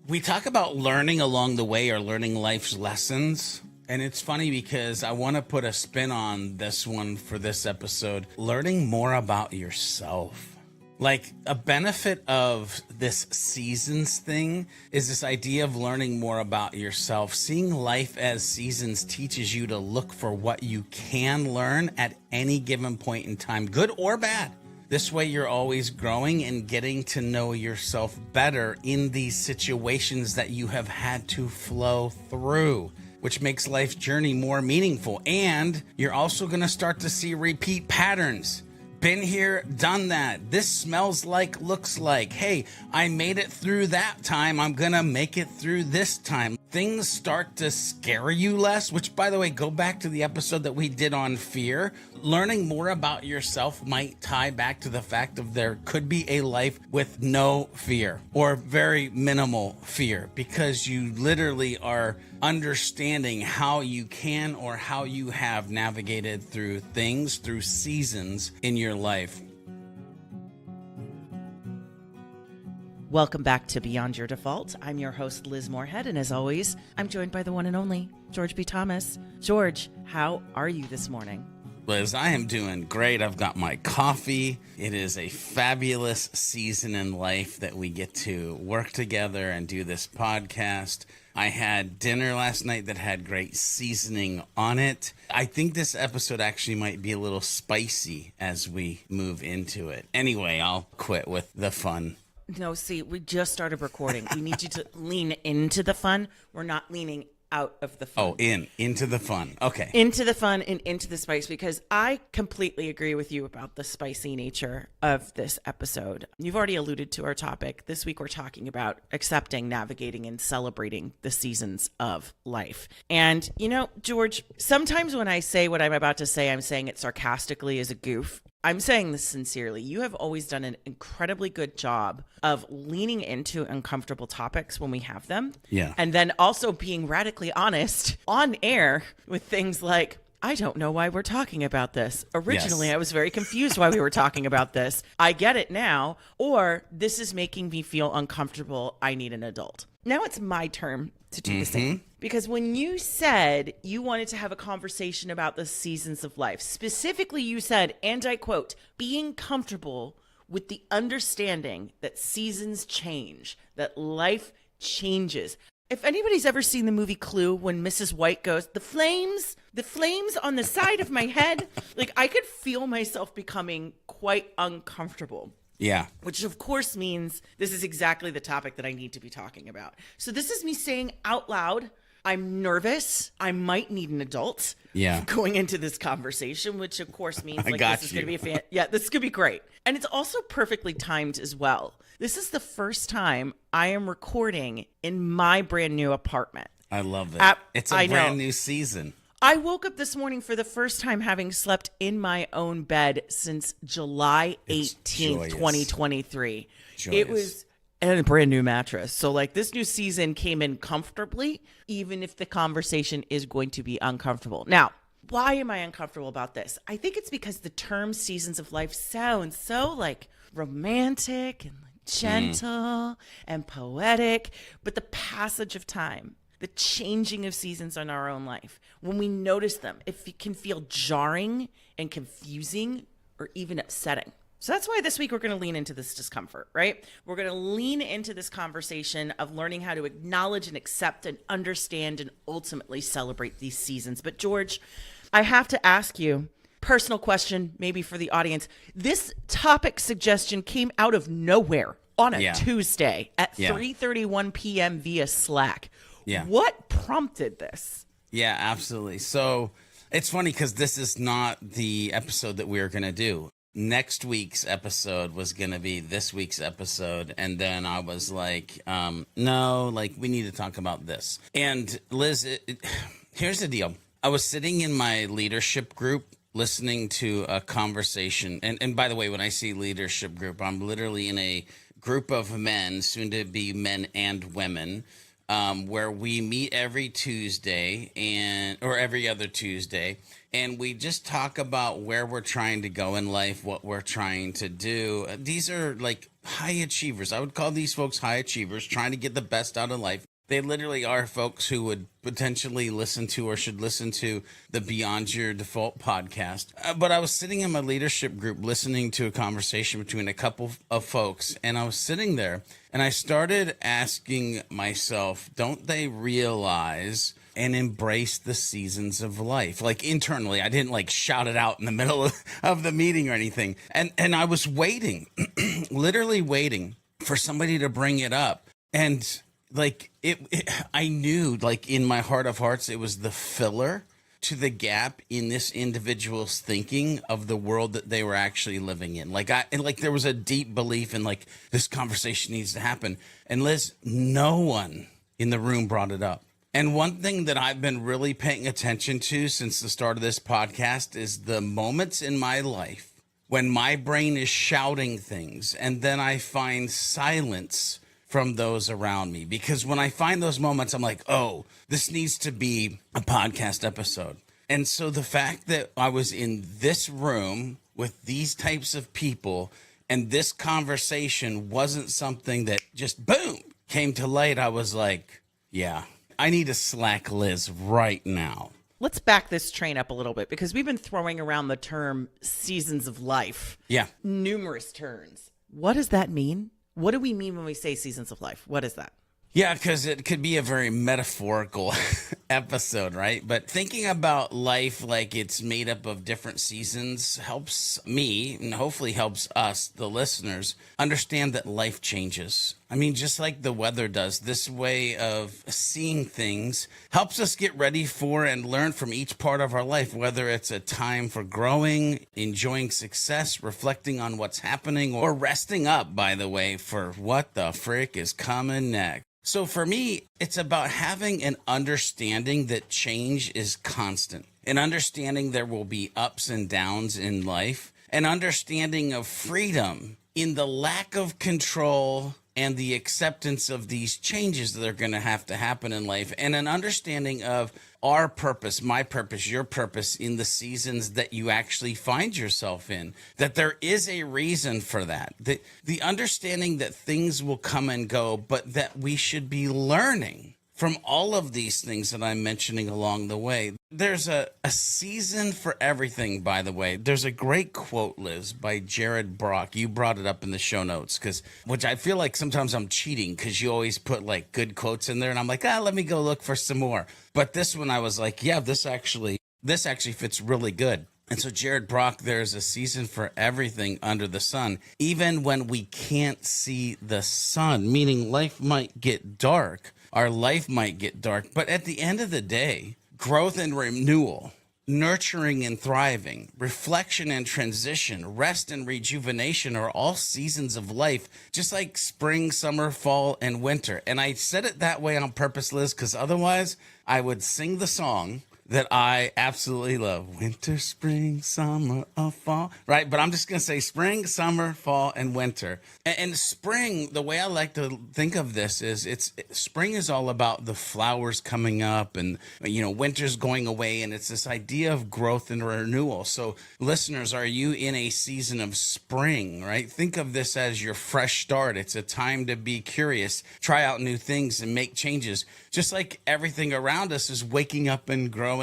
We talk about learning along the way or learning life's lessons. And it's funny because I want to put a spin on this one for this episode. Learning more about yourself. Like a benefit of this seasons thing is this idea of learning more about yourself. Seeing life as seasons teaches you to look for what you can learn at any given point in time, good or bad. This way you're always growing and getting to know yourself better in these situations that you have had to flow through, which makes life's journey more meaningful. And you're also going to start to see repeat patterns. Been here, done that. This smells like, looks like. Hey, I made it through that time. I'm going to make it through this time. Things start to scare you less, which, by the way, go back to the episode that we did on fear. Learning more about yourself might tie back to the fact of there could be a life with no fear or very minimal fear, because you literally are understanding how you can or how you have navigated through things, through seasons in your life. Welcome back to Beyond Your Default. I'm your host, Liz Moorhead, and as always, I'm joined by the one and only George B. Thomas. George, how are you this morning? Liz, I am doing great. I've got my coffee. It is a fabulous season in life that we get to work together and do this podcast. I had dinner last night that had great seasoning on it. I think this episode actually might be a little spicy as we move into it. Anyway, I'll quit with the fun. No, see, we just started recording. We need you to lean into the fun. We're not leaning out of the fun. Oh, into the fun. Okay. Into the fun and into the spice, because I completely agree with you about the spicy nature of this episode. You've already alluded to our topic. This week we're talking about accepting, navigating, and celebrating the seasons of life. And, you know, George, sometimes when I say what I'm about to say, I'm saying it sarcastically as a goof. I'm saying this sincerely. You have always done an incredibly good job of leaning into uncomfortable topics when we have them. Yeah. And then also being radically honest on air with things like, I don't know why we're talking about this. Originally, Yes. I was very confused why we were talking about this. I get it now. Or this is making me feel uncomfortable. I need an adult. Now it's my turn to do the same. Because when you said you wanted to have a conversation about the seasons of life, specifically you said, and I quote, being comfortable with the understanding that seasons change, that life changes. If anybody's ever seen the movie Clue, when Mrs. White goes, the flames on the side of my head, like I could feel myself becoming quite uncomfortable. Yeah. Which of course means this is exactly the topic that I need to be talking about. So this is me saying out loud, I'm nervous. I might need an adult going into this conversation, which of course means like this is going to be this could be great. And it's also perfectly timed as well. This is the first time I am recording in my brand new apartment. I love it. It's a brand new season. I woke up this morning for the first time having slept in my own bed since July 18th, 2023. Joyous. It was and a brand new mattress. So like this new season came in comfortably, even if the conversation is going to be uncomfortable. Now, why am I uncomfortable about this? I think it's because the term seasons of life sounds so like romantic and like gentle and poetic, but the passage of time, the changing of seasons in our own life, when we notice them, it can feel jarring and confusing or even upsetting. So that's why this week we're going to lean into this discomfort, right? We're going to lean into this conversation of learning how to acknowledge and accept and understand and ultimately celebrate these seasons. But George, I have to ask you, personal question, maybe for the audience. This topic suggestion came out of nowhere on a Tuesday at 3:31 p.m. via Slack. Yeah. What prompted this? Yeah, absolutely. So it's funny because this is not the episode that we're going to do. Next week's episode was going to be this week's episode. And then I was like, no, like we need to talk about this. And Liz, here's the deal. I was sitting in my leadership group listening to a conversation. And by the way, when I say leadership group, I'm literally in a group of men, soon to be men and women, where we meet every Tuesday or every other Tuesday, and we just talk about where we're trying to go in life, what we're trying to do. These are like high achievers. I would call these folks high achievers, trying to get the best out of life. They literally are folks who would potentially listen to or should listen to the Beyond Your Default podcast. But I was sitting in my leadership group listening to a conversation between a couple of folks, and I was sitting there and I started asking myself, don't they realize and embrace the seasons of life? Like internally, I didn't like shout it out in the middle of the meeting or anything. And I was waiting, literally waiting for somebody to bring it up. And like I knew, like in my heart of hearts, it was the filler to the gap in this individual's thinking of the world that they were actually living in. Like there was a deep belief in like this conversation needs to happen. And Liz, no one in the room brought it up. And one thing that I've been really paying attention to since the start of this podcast is the moments in my life when my brain is shouting things and then I find silence from those around me. Because when I find those moments, I'm like, oh, this needs to be a podcast episode. And so the fact that I was in this room with these types of people and this conversation wasn't something that just boom came to light, I was like, yeah, I need to slack Liz right now. Let's back this train up a little bit because we've been throwing around the term seasons of life. Yeah. Numerous turns. What does that mean? What do we mean when we say seasons of life? What is that? Yeah, because it could be a very metaphorical episode, right? But thinking about life like it's made up of different seasons helps me, and hopefully helps us, the listeners, understand that life changes. I mean, just like the weather does, this way of seeing things helps us get ready for and learn from each part of our life, whether it's a time for growing, enjoying success, reflecting on what's happening, or resting up, by the way, for what the frick is coming next. So for me, it's about having an understanding that change is constant, an understanding there will be ups and downs in life, an understanding of freedom in the lack of control and the acceptance of these changes that are going to happen in life, and an understanding of our purpose, my purpose, your purpose in the seasons that you actually find yourself in, that there is a reason for that, the understanding that things will come and go, but that we should be learning from all of these things that I'm mentioning along the way. There's a season for everything, by the way. There's a great quote, Liz, by Jared Brock. You brought it up in the show notes, which I feel like sometimes I'm cheating because you always put like good quotes in there. And I'm like, let me go look for some more. But this one I was like, yeah, this actually fits really good. And so Jared Brock, there's a season for everything under the sun, even when we can't see the sun, meaning life might get dark. Our life might get dark, but at the end of the day, growth and renewal, nurturing and thriving, reflection and transition, rest and rejuvenation are all seasons of life, just like spring, summer, fall, and winter. And I said it that way on purpose, Liz, because otherwise I would sing the song that I absolutely love. Winter, spring, summer, or fall. Right? But I'm just going to say spring, summer, fall, and winter. And spring, the way I like to think of this is spring is all about the flowers coming up and, winter's going away. And it's this idea of growth and renewal. So listeners, are you in a season of spring, right? Think of this as your fresh start. It's a time to be curious, try out new things and make changes. Just like everything around us is waking up and growing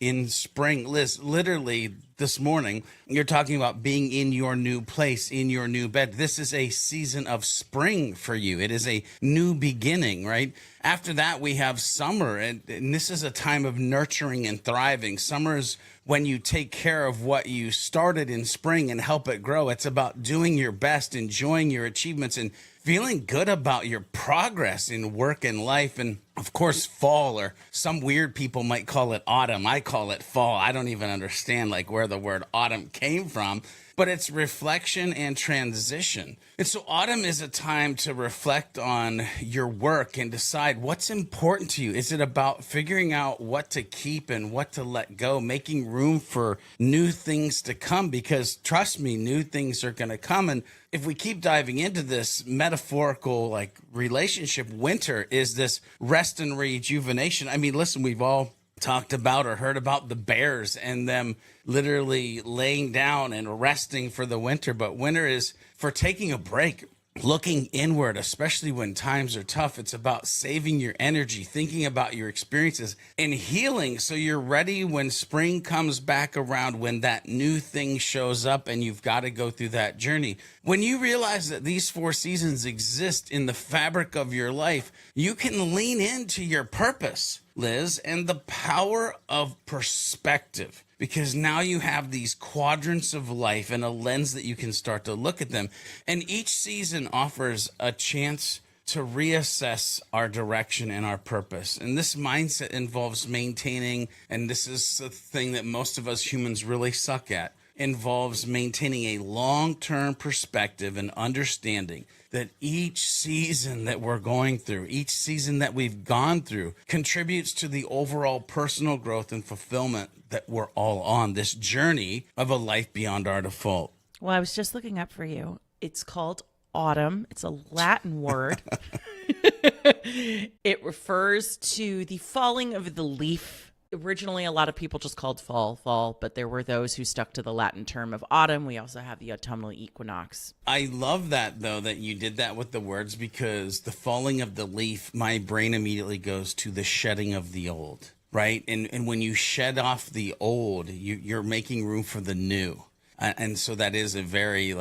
in spring. Liz, literally this morning, you're talking about being in your new place, in your new bed. This is a season of spring for you. It is a new beginning, right? After that, we have summer, and this is a time of nurturing and thriving. Summer is when you take care of what you started in spring and help it grow. It's about doing your best, enjoying your achievements, and feeling good about your progress in work and life. And of course, fall, or some weird people might call it autumn. I call it fall. I don't even understand like where the word autumn came from. but it's reflection and transition. And so autumn is a time to reflect on your work and decide what's important to you. Is it about figuring out what to keep and what to let go, making room for new things to come? Because trust me, new things are going to come. And if we keep diving into this metaphorical like relationship, winter is this rest and rejuvenation. I mean, listen, we've all talked about or heard about the bears and them literally laying down and resting for the winter. But winter is for taking a break, looking inward, especially when times are tough. It's about saving your energy, thinking about your experiences and healing so you're ready when spring comes back around, when that new thing shows up and you've got to go through that journey. When you realize that these 4 seasons exist in the fabric of your life, you can lean into your purpose, Liz, and the power of perspective, because now you have these quadrants of life and a lens that you can start to look at them. And each season offers a chance to reassess our direction and our purpose. And this mindset involves maintaining, and this is the thing that most of us humans really suck at, involves maintaining a long-term perspective and understanding that each season that we're going through, each season that we've gone through, contributes to the overall personal growth and fulfillment that we're all on, this journey of a life beyond our default. Well, I was just looking up for you. It's called autumn. It's a Latin word. It refers to the falling of the leaf. Originally, a lot of people just called fall, but there were those who stuck to the Latin term of autumn. We also have the autumnal equinox. I love that, though, that you did that with the words, because the falling of the leaf, my brain immediately goes to the shedding of the old, right? And when you shed off the old, you're making room for the new. And so that is a very,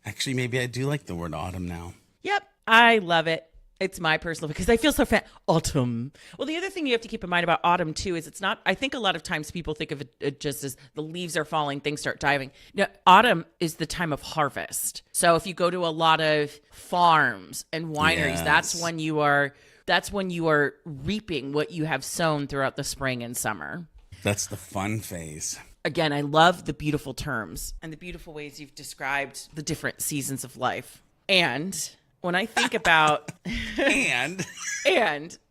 actually, maybe I do like the word autumn now. Yep, I love it. It's my personal, because I feel so autumn. Well, the other thing you have to keep in mind about autumn too is it's not, I think a lot of times people think of it just as the leaves are falling, things start diving. No, autumn is the time of harvest. So if you go to a lot of farms and wineries, that's when you are reaping what you have sown throughout the spring and summer. That's the fun phase. Again, I love the beautiful terms and the beautiful ways you've described the different seasons of life. And when I think about and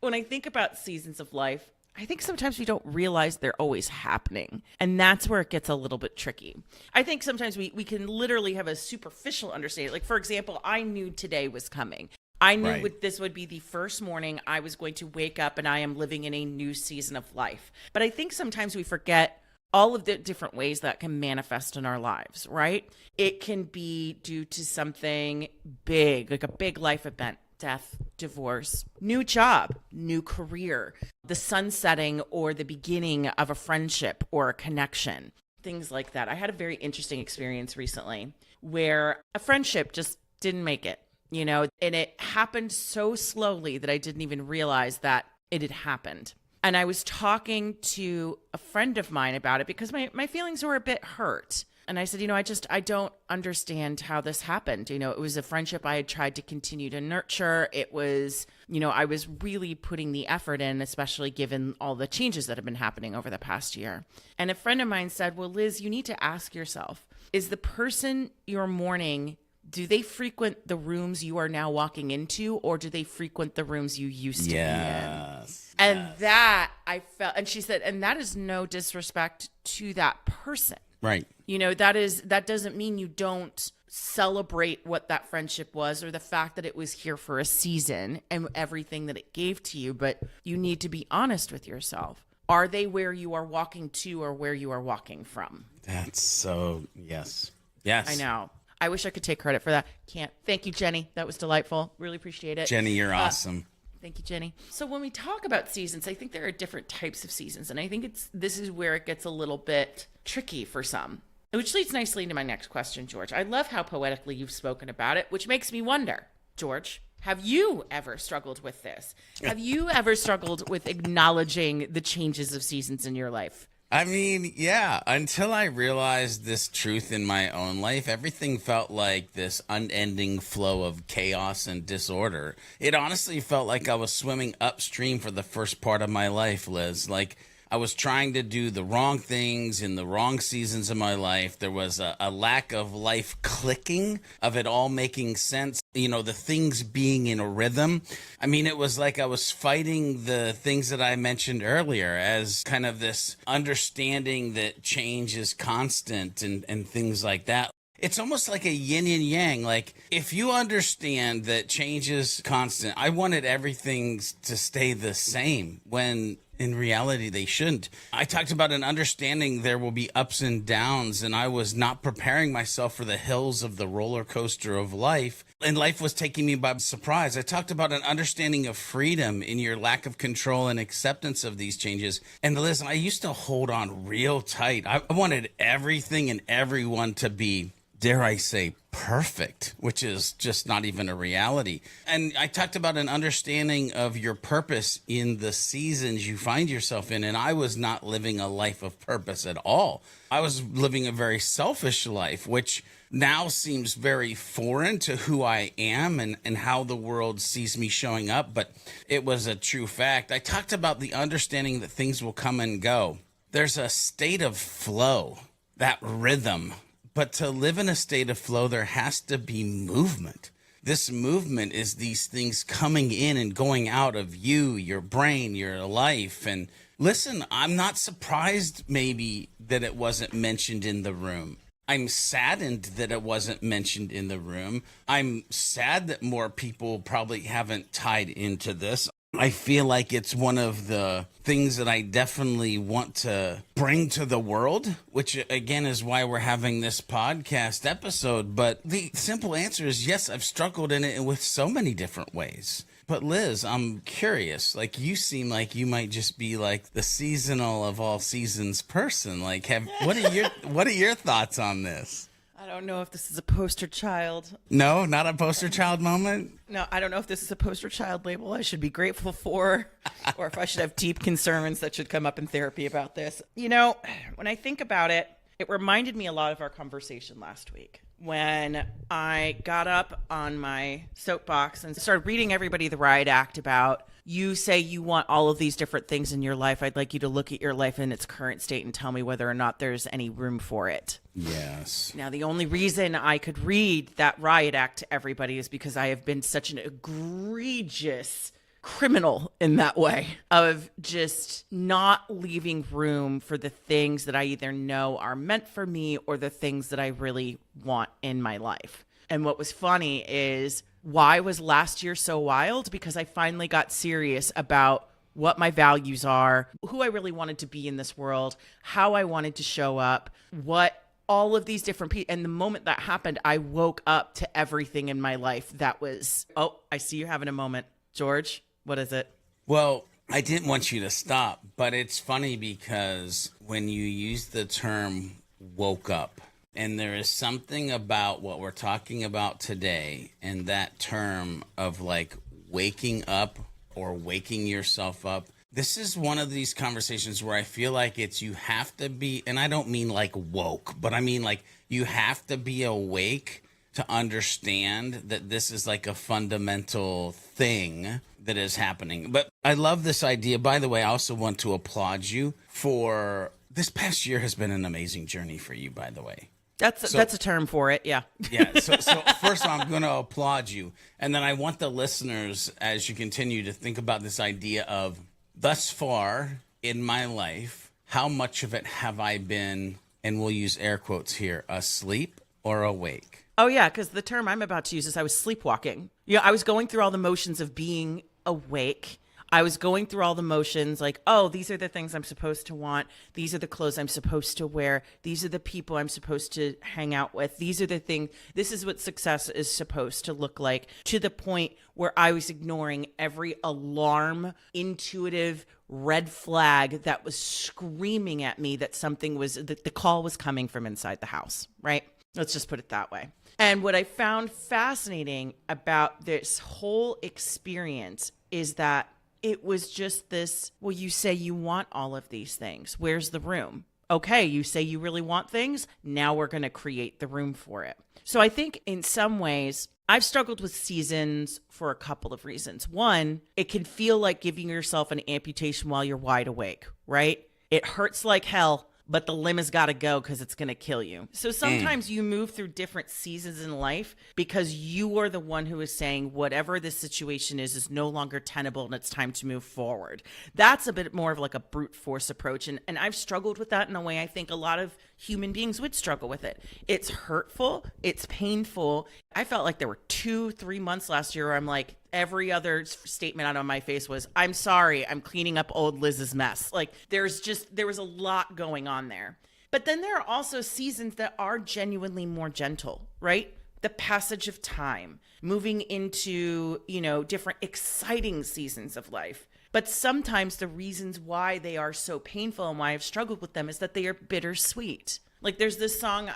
when I think about seasons of life, I think sometimes we don't realize they're always happening. And that's where it gets a little bit tricky. I think sometimes we can literally have a superficial understanding. Like, for example, I knew today was coming. I knew this would be the first morning I was going to wake up and I am living in a new season of life. But I think sometimes we forget all of the different ways that can manifest in our lives, right? It can be due to something big, like a big life event, death, divorce, new job, new career, the sunsetting or the beginning of a friendship or a connection, things like that. I had a very interesting experience recently where a friendship just didn't make it, and it happened so slowly that I didn't even realize that it had happened. And I was talking to a friend of mine about it because my feelings were a bit hurt. And I said, I don't understand how this happened. It was a friendship I had tried to continue to nurture. It was, I was really putting the effort in, especially given all the changes that have been happening over the past year. And a friend of mine said, well, Liz, you need to ask yourself, is the person you're mourning, do they frequent the rooms you are now walking into, or do they frequent the rooms you used to be in? And that I felt, and she said, and that is no disrespect to that person. Right. That doesn't mean you don't celebrate what that friendship was or the fact that it was here for a season and everything that it gave to you, but you need to be honest with yourself. Are they where you are walking to or where you are walking from? That's so, yes. I know. I wish I could take credit for that. Can't. Thank you, Jenny. That was delightful. Really appreciate it. Jenny, you're awesome. Thank you, Jenny. So when we talk about seasons, I think there are different types of seasons. And I think this is where it gets a little bit tricky for some. Which leads nicely into my next question, George. I love how poetically you've spoken about it, which makes me wonder, George, have you ever struggled with this? Have you ever struggled with acknowledging the changes of seasons in your life? I mean, yeah, until I realized this truth in my own life, everything felt like this unending flow of chaos and disorder. It honestly felt like I was swimming upstream for the first part of my life, Liz. Like I was trying to do the wrong things in the wrong seasons of my life. There was a lack of life clicking, of it all making sense, the things being in a rhythm. I mean, it was like I was fighting the things that I mentioned earlier as kind of this understanding that change is constant and things like that. It's almost like a yin and yang. Like, if you understand that change is constant, I wanted everything to stay the same when in reality they shouldn't. I talked about an understanding there will be ups and downs, and I was not preparing myself for the hills of the roller coaster of life, and life was taking me by surprise. I talked about an understanding of freedom in your lack of control and acceptance of these changes. And listen, I used to hold on real tight. I wanted everything and everyone to be, dare I say, perfect, which is just not even a reality. And I talked about an understanding of your purpose in the seasons you find yourself in. And I was not living a life of purpose at all. I was living a very selfish life, which now seems very foreign to who I am and how the world sees me showing up. But it was a true fact. I talked about the understanding that things will come and go. There's a state of flow, that rhythm. But to live in a state of flow, there has to be movement. This movement is these things coming in and going out of you, your brain, your life. And listen, I'm not surprised maybe that it wasn't mentioned in the room. I'm saddened that it wasn't mentioned in the room. I'm sad that more people probably haven't tied into this. I feel like it's one of the things that I definitely want to bring to the world, which again is why we're having this podcast episode. But the simple answer is yes, I've struggled in it with so many different ways. But Liz, I'm curious, like you seem like you might just be like the seasonal of all seasons person. Like what are your thoughts on this? I don't know if this is a poster child. No, not a poster child moment? No, I don't know if this is a poster child label I should be grateful for or if I should have deep concerns that should come up in therapy about this. When I think about it, it reminded me a lot of our conversation last week when I got up on my soapbox and started reading everybody the riot act about, you say you want all of these different things in your life. I'd like you to look at your life in its current state and tell me whether or not there's any room for it. Yes. Now, the only reason I could read that riot act to everybody is because I have been such an egregious criminal in that way of just not leaving room for the things that I either know are meant for me or the things that I really want in my life. And what was funny is, why was last year so wild? Because I finally got serious about what my values are, who I really wanted to be in this world, how I wanted to show up, what all of these different people. And the moment that happened, I woke up to everything in my life that was, oh, I see you having a moment. George, what is it? Well, I didn't want you to stop, but it's funny because when you use the term woke up, and there is something about what we're talking about today and that term of like waking up or waking yourself up. This is one of these conversations where I feel like you have to be, and I don't mean like woke, but I mean like you have to be awake to understand that this is like a fundamental thing that is happening. But I love this idea. By the way, I also want to applaud you for this past year has been an amazing journey for you, by the way. That's a term for it, yeah. Yeah, so first of all, I'm going to applaud you. And then I want the listeners, as you continue to think about this idea of thus far in my life, how much of it have I been, and we'll use air quotes here, asleep or awake? Oh, yeah, because the term I'm about to use is I was sleepwalking. I was going through all the motions of being awake. I was going through all the motions like, oh, these are the things I'm supposed to want. These are the clothes I'm supposed to wear. These are the people I'm supposed to hang out with. These are the things. This is what success is supposed to look like, to the point where I was ignoring every alarm, intuitive red flag that was screaming at me that that the call was coming from inside the house, right? Let's just put it that way. And what I found fascinating about this whole experience is that it was just this, well, you say you want all of these things. Where's the room? Okay, you say you really want things. Now we're going to create the room for it. So I think in some ways, I've struggled with seasons for a couple of reasons. One, it can feel like giving yourself an amputation while you're wide awake, right? It hurts like hell, but the limb has got to go because it's going to kill you. So sometimes you move through different seasons in life because you are the one who is saying whatever this situation is no longer tenable and it's time to move forward. That's a bit more of like a brute force approach. And I've struggled with that in a way I think a lot of human beings would struggle with it. It's hurtful. It's painful. I felt like there were 2-3 months last year where I'm like, every other statement out of my face was, I'm sorry, I'm cleaning up old Liz's mess. Like there was a lot going on there. But then there are also seasons that are genuinely more gentle, right? The passage of time, moving into, different exciting seasons of life. But sometimes the reasons why they are so painful and why I've struggled with them is that they are bittersweet. Like there's this song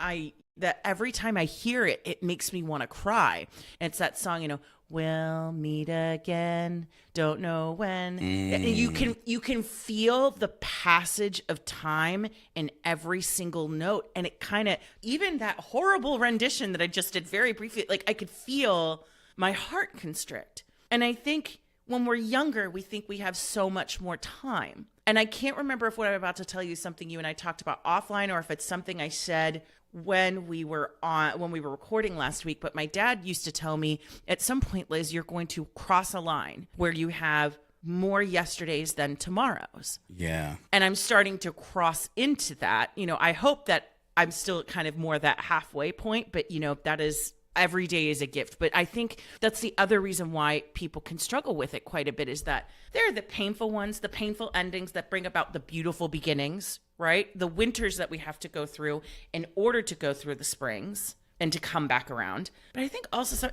that every time I hear it, it makes me want to cry. And it's that song, we'll meet again, don't know when. And you can feel the passage of time in every single note. And it kind of, even that horrible rendition that I just did very briefly, like I could feel my heart constrict. And I think when we're younger, we think we have so much more time. And I can't remember if what I'm about to tell you is something you and I talked about offline or if it's something I said when we were recording last week. But my dad used to tell me at some point, Liz, you're going to cross a line where you have more yesterdays than tomorrows. Yeah. And I'm starting to cross into that. I hope that I'm still kind of more that halfway point, but that is every day is a gift. But I think that's the other reason why people can struggle with it quite a bit is that there are the painful ones, the painful endings that bring about the beautiful beginnings, right? The winters that we have to go through in order to go through the springs and to come back around. But I think also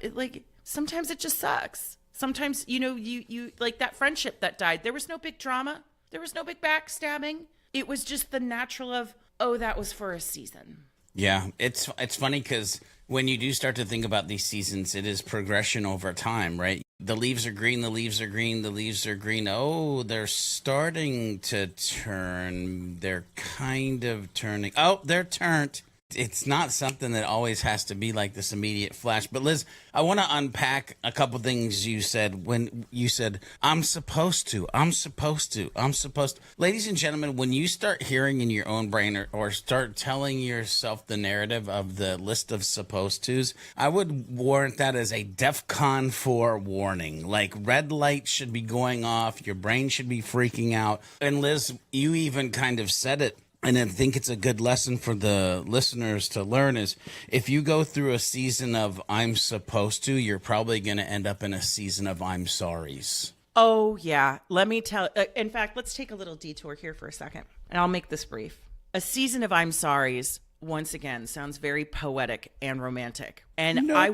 sometimes it just sucks. Sometimes, you like that friendship that died. There was no big drama. There was no big backstabbing. It was just the natural of, oh, that was for a season. Yeah, it's funny because when you do start to think about these seasons, it is progression over time, right? The leaves are green, the leaves are green, the leaves are green. Oh, they're starting to turn. They're kind of turning. Oh, they're turned. It's not something that always has to be like this immediate flash. But Liz, I want to unpack a couple things you said when you said, I'm supposed to. Ladies and gentlemen, when you start hearing in your own brain or start telling yourself the narrative of the list of supposed tos, I would warrant that as a DEFCON 4 warning. Like red light should be going off. Your brain should be freaking out. And Liz, you even kind of said it. And I think it's a good lesson for the listeners to learn is if you go through a season of I'm supposed to, you're probably going to end up in a season of I'm sorries. Oh, yeah. Let me tell. In fact, let's take a little detour here for a second, and I'll make this brief. A season of I'm sorries, once again, sounds very poetic and romantic. And nope. I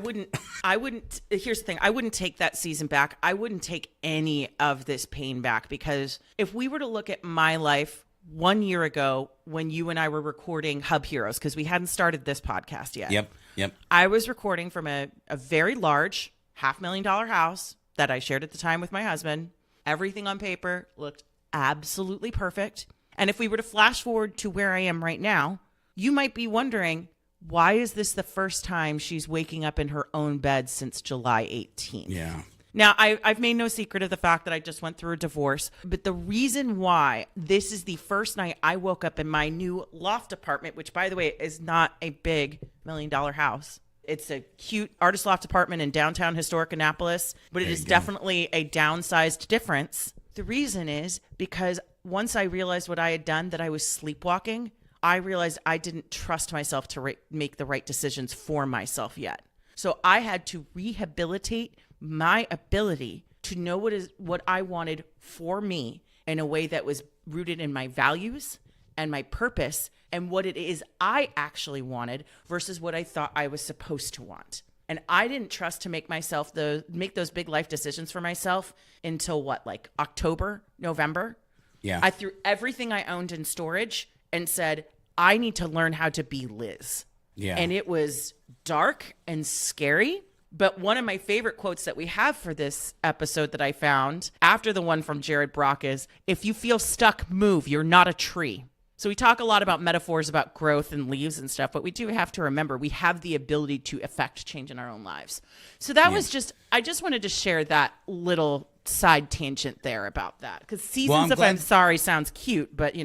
wouldn't, here's the thing. I wouldn't take that season back. I wouldn't take any of this pain back because if we were to look at my life 1 year ago when you and I were recording Hub Heroes, because we hadn't started this podcast yet. Yep. I was recording from a very large $500,000 house that I shared at the time with my husband. Everything on paper looked absolutely perfect. And if we were to flash forward to where I am right now, you might be wondering, why is this the first time she's waking up in her own bed since July 18th? Yeah. Now, I've made no secret of the fact that I just went through a divorce, but the reason why this is the first night I woke up in my new loft apartment, which, by the way, is not a big $1 million house. It's a cute artist loft apartment in downtown historic Annapolis, but it is definitely a downsized difference. The reason is because once I realized what I had done, that I was sleepwalking, I realized I didn't trust myself to make the right decisions for myself yet. So I had to rehabilitate my ability to know what I wanted for me in a way that was rooted in my values and my purpose and what it is I actually wanted versus what I thought I was supposed to want. And I didn't trust to make those big life decisions for myself until like October, November. Yeah. I threw everything I owned in storage and said, I need to learn how to be Liz. Yeah. And it was dark and scary. But one of my favorite quotes that we have for this episode that I found after the one from Jared Brock is, if you feel stuck, move. You're not a tree. So we talk a lot about metaphors about growth and leaves and stuff, but we do have to remember we have the ability to affect change in our own lives. So that was I just wanted to share that little side tangent there about that. Because seasons of I'm sorry sounds cute, but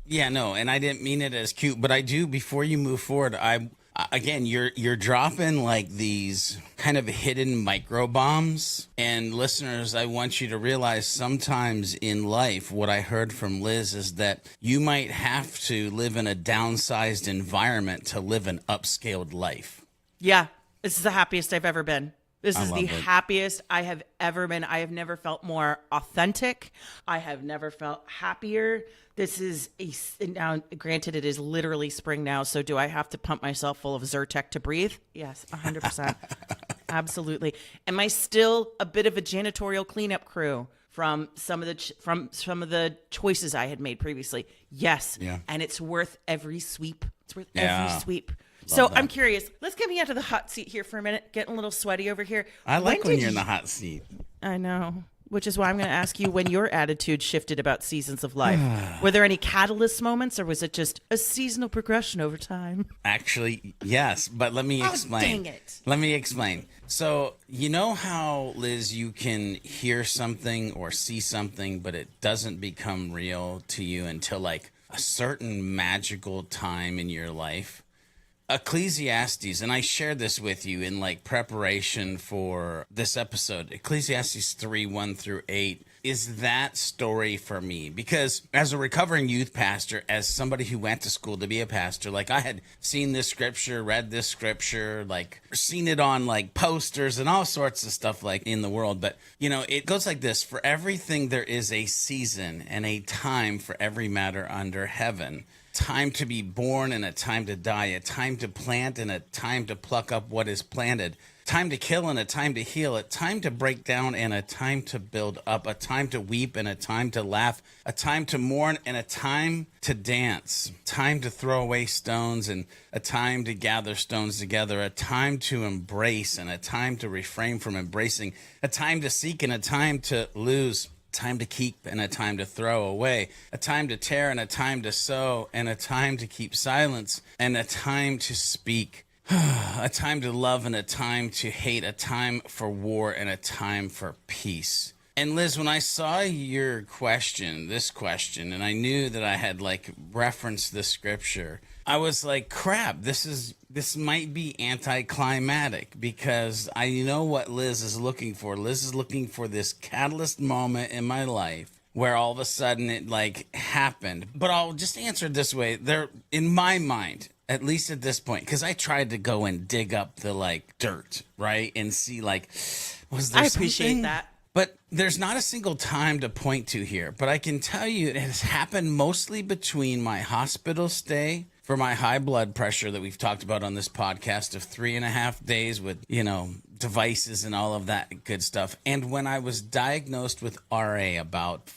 Yeah, no, and I didn't mean it as cute, but I do. Before you move forward, again, you're dropping like these kind of hidden micro bombs, and listeners, I want you to realize sometimes in life, what I heard from Liz is that you might have to live in a downsized environment to live an upscaled life. Yeah, this is the happiest I've ever been. This I is love the it. happiest I have ever been. I have never felt more authentic. I have never felt happier. This is now, granted, it is literally spring now. So do I have to pump myself full of Zyrtec to breathe? Yes, 100%. Absolutely. Am I still a bit of a janitorial cleanup crew from some of the choices I had made previously? Yes. Yeah. And it's worth every sweep. It's worth Yeah. every sweep. Love So that. I'm curious. Let's get me out of the hot seat here for a minute. Getting a little sweaty over here. I like when did you're in you- the hot seat. I know. Which is why I'm going to ask you when your attitude shifted about seasons of life. Were there any catalyst moments, or was it just a seasonal progression over time? Actually, yes, but let me explain. dang it. Let me explain. So, you know how, Liz, you can hear something or see something, but it doesn't become real to you until like a certain magical time in your life? Ecclesiastes, and I shared this with you in like preparation for this episode. Ecclesiastes 3:1-8 is that story for me, because as a recovering youth pastor, as somebody who went to school to be a pastor, like I had seen this scripture, read this scripture, like seen it on like posters and all sorts of stuff like in the world. But you know, it goes like this: for everything there is a season and a time for every matter under heaven. Time to be born and a time to die, a time to plant and a time to pluck up what is planted, time to kill and a time to heal, a time to break down and a time to build up, a time to weep and a time to laugh, a time to mourn and a time to dance, time to throw away stones and a time to gather stones together, a time to embrace and a time to refrain from embracing, a time to seek and a time to lose, time to keep and a time to throw away, a time to tear and a time to sow, and a time to keep silence and a time to speak, a time to love and a time to hate, a time for war and a time for peace. And Liz, when I saw your this question, and I knew that I had like referenced the scripture, I was like, crap, this might be anticlimactic, because I know what Liz is looking for. Liz is looking for this catalyst moment in my life where all of a sudden it like happened. But I'll just answer it this way. There, in my mind, at least at this point, because I tried to go and dig up the like dirt, right? And see like, was there I appreciate something? that. But there's not a single time to point to here. But I can tell you it has happened mostly between my hospital stay for my high blood pressure that we've talked about on this podcast of 3.5 days with, you know, devices and all of that good stuff. And when I was diagnosed with RA about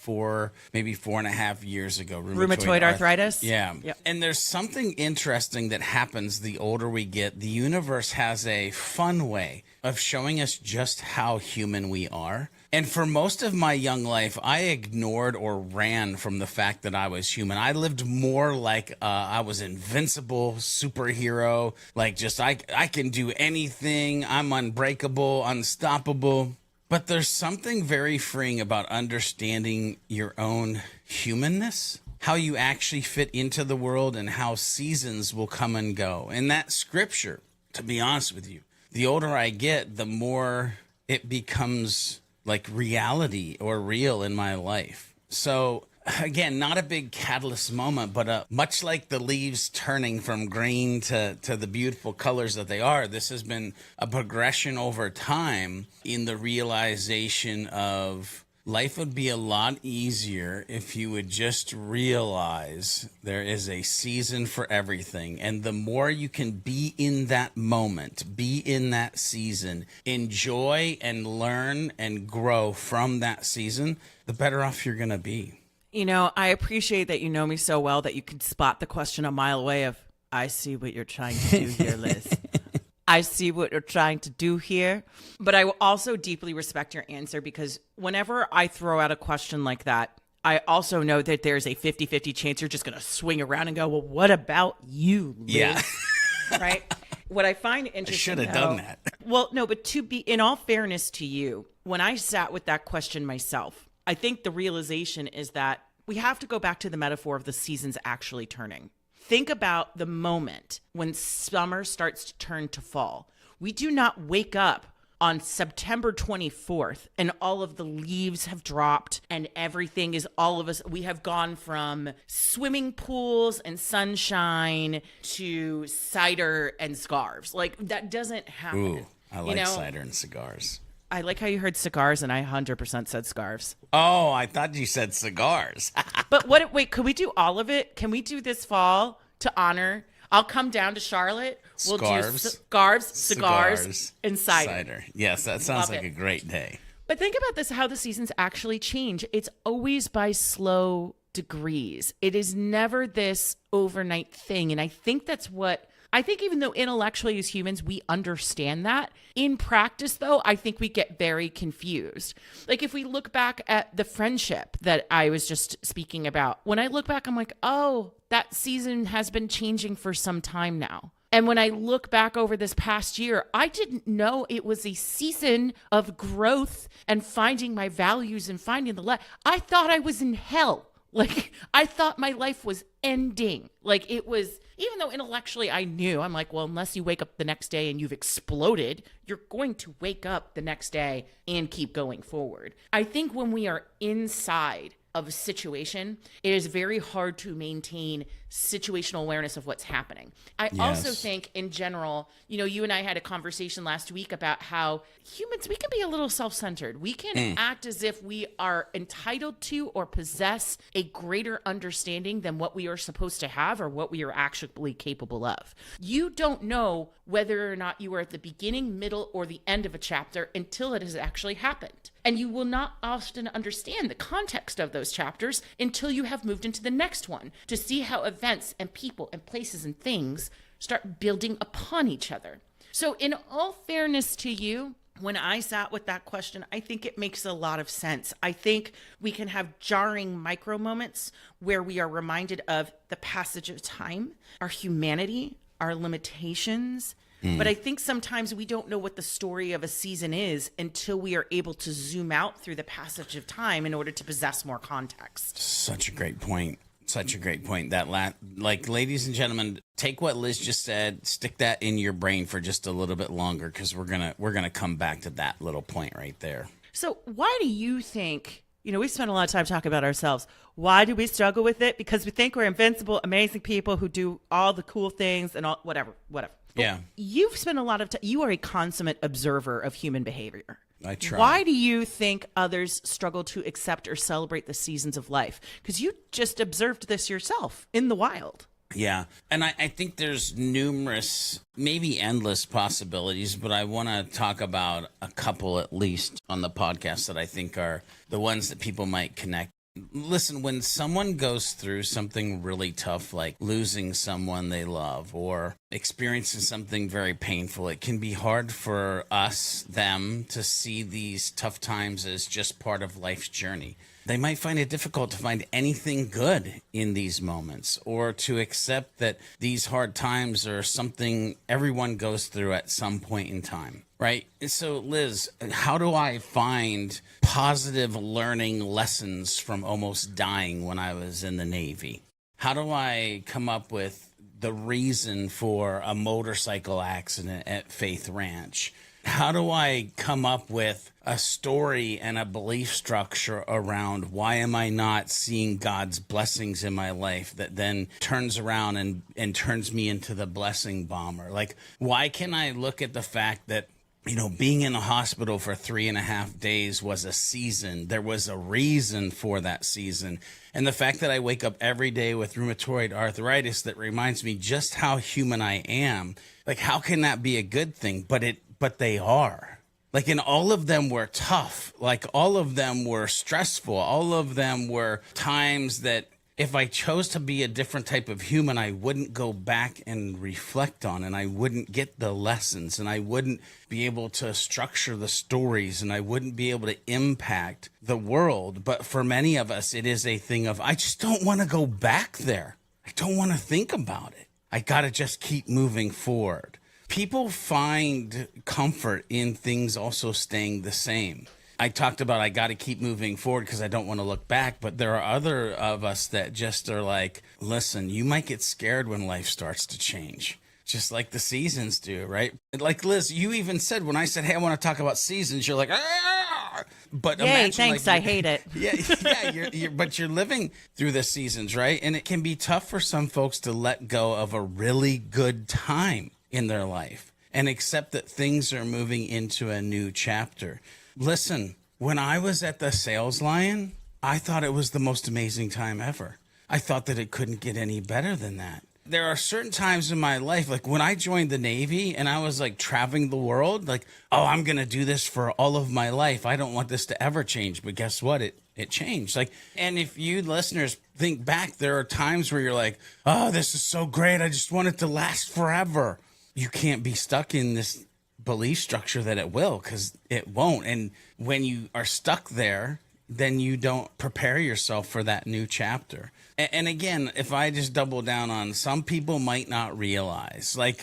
maybe 4.5 years ago, Rheumatoid arthritis? Yeah. Yep. And there's something interesting that happens the older we get. The universe has a fun way of showing us just how human we are. And for most of my young life, I ignored or ran from the fact that I was human. I lived more like I was invincible superhero, like just I can do anything. I'm unbreakable, unstoppable. But there's something very freeing about understanding your own humanness, how you actually fit into the world, and how seasons will come and go. And that scripture, to be honest with you, the older I get, the more it becomes like reality or real in my life. So again, not a big catalyst moment, but much like the leaves turning from green to the beautiful colors that they are, this has been a progression over time in the realization of life would be a lot easier if you would just realize there is a season for everything. And the more you can be in that moment, be in that season, enjoy and learn and grow from that season, the better off you're going to be. You know, I appreciate that you know me so well that you can spot the question a mile away of, I see what you're trying to do here, Liz. I see what you're trying to do here. But I will also deeply respect your answer, because whenever I throw out a question like that, I also know that there's a 50-50 chance you're just going to swing around and go, well, what about you, Liz? Yeah. Right? What I find I interesting. should have done that. Well, no, but to be, in all fairness to you, when I sat with that question myself, I think the realization is that we have to go back to the metaphor of the seasons actually turning. Think about the moment when summer starts to turn to fall. We do not wake up on September 24th and all of the leaves have dropped and everything is all of us. We have gone from swimming pools and sunshine to cider and scarves. Like, that doesn't happen. Ooh, I like cider and cigars. I like how you heard cigars and I 100% said scarves. Oh, I thought you said cigars. But wait, could we do all of it? Can we do this fall to honor? I'll come down to Charlotte. We'll do scarves, cigars, and cider. Yes, that sounds like a great day. But think about this, how the seasons actually change. It's always by slow degrees. It is never this overnight thing. And I think even though intellectually as humans, we understand that, in practice, though, I think we get very confused. Like, if we look back at the friendship that I was just speaking about, when I look back, I'm like, oh, that season has been changing for some time now. And when I look back over this past year, I didn't know it was a season of growth and finding my values and finding the light. I thought I was in hell. Like, I thought my life was ending. Like, it was, even though intellectually I knew, I'm like, well, unless you wake up the next day and you've exploded, you're going to wake up the next day and keep going forward. I think when we are inside of a situation, it is very hard to maintain situational awareness of what's happening. I also think in general, you and I had a conversation last week about how humans, we can be a little self-centered. We can act as if we are entitled to or possess a greater understanding than what we are supposed to have or what we are actually capable of. You don't know whether or not you are at the beginning, middle, or the end of a chapter until it has actually happened. And you will not often understand the context of those chapters until you have moved into the next one to see how events and people and places and things start building upon each other. So in all fairness to you, when I sat with that question, I think it makes a lot of sense. I think we can have jarring micro moments where we are reminded of the passage of time, our humanity, our limitations. But I think sometimes we don't know what the story of a season is until we are able to zoom out through the passage of time in order to possess more context. Such a great point. Such a great point. Ladies and gentlemen, take what Liz just said, stick that in your brain for just a little bit longer, because we're gonna come back to that little point right there. So why do you think, we spend a lot of time talking about ourselves. Why do we struggle with it? Because we think we're invincible, amazing people who do all the cool things and all whatever. Yeah. You've spent a lot of time, you are a consummate observer of human behavior. I try. Why do you think others struggle to accept or celebrate the seasons of life? Because you just observed this yourself in the wild. Yeah. And I think there's numerous, maybe endless possibilities, but I want to talk about a couple at least on the podcast that I think are the ones that people might connect. Listen, when someone goes through something really tough, like losing someone they love or experiencing something very painful, it can be hard for them to see these tough times as just part of life's journey. They might find it difficult to find anything good in these moments or to accept that these hard times are something everyone goes through at some point in time. Right. So, Liz, how do I find positive learning lessons from almost dying when I was in the Navy? How do I come up with the reason for a motorcycle accident at Faith Ranch? How do I come up with a story and a belief structure around why am I not seeing God's blessings in my life that then turns around and turns me into the blessing bomber? Like, why can I look at the fact that being in a hospital for 3.5 days was a season. There was a reason for that season. And the fact that I wake up every day with rheumatoid arthritis that reminds me just how human I am. Like, how can that be a good thing? But they are. Like, and all of them were tough. Like, all of them were stressful. All of them were times that if I chose to be a different type of human, I wouldn't go back and reflect on, and I wouldn't get the lessons, and I wouldn't be able to structure the stories, and I wouldn't be able to impact the world. But for many of us, it is a thing of, I just don't want to go back there. I don't want to think about it. I got to just keep moving forward. People find comfort in things also staying the same. I talked about I got to keep moving forward because I don't want to look back. But there are other of us that just are like, listen, you might get scared when life starts to change, just like the seasons do, right? Like Liz, you even said when I said, hey, I want to talk about seasons, you're like, ah! But yay, imagine, thanks, like, I hate it. Yeah, but you're living through the seasons, right? And it can be tough for some folks to let go of a really good time in their life and accept that things are moving into a new chapter. Listen, when I was at the Sales Lion, I thought it was the most amazing time ever. I thought that it couldn't get any better than that. There are certain times in my life, like when I joined the Navy and I was like traveling the world, like, oh, I'm going to do this for all of my life. I don't want this to ever change. But guess what? It changed. Like, and if you listeners think back, there are times where you're like, oh, this is so great. I just want it to last forever. You can't be stuck in this belief structure that it will, because it won't. And when you are stuck there, then you don't prepare yourself for that new chapter. And again, if I just double down on, some people might not realize, like,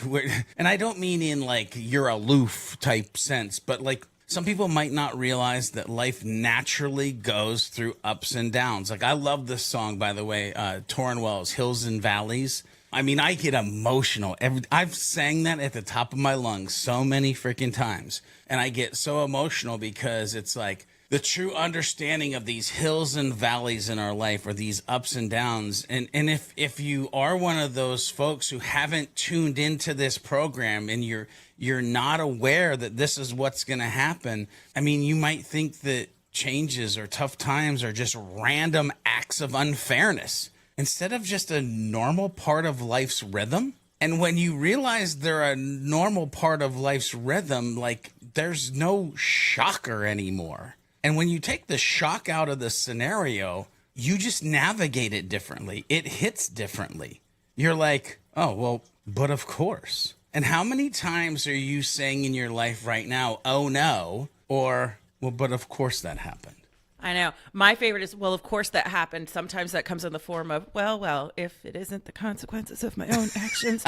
and I don't mean in like you're aloof type sense, but like some people might not realize that life naturally goes through ups and downs. Like, I love this song, by the way, Torrin Wells, Hills and Valleys. I mean, I get emotional. I've sang that at the top of my lungs so many freaking times. And I get so emotional because it's like, the true understanding of these hills and valleys in our life, or these ups and downs. And if you are one of those folks who haven't tuned into this program and you're not aware that this is what's going to happen, I mean, you might think that changes or tough times are just random acts of unfairness instead of just a normal part of life's rhythm. And when you realize they're a normal part of life's rhythm, like, there's no shocker anymore. And when you take the shock out of the scenario, you just navigate it differently. It hits differently. You're like, oh, well, but of course. And how many times are you saying in your life right now, oh no, or, well, but of course that happened? I know. My favorite is, well, of course that happened. Sometimes that comes in the form of, well, if it isn't the consequences of my own actions.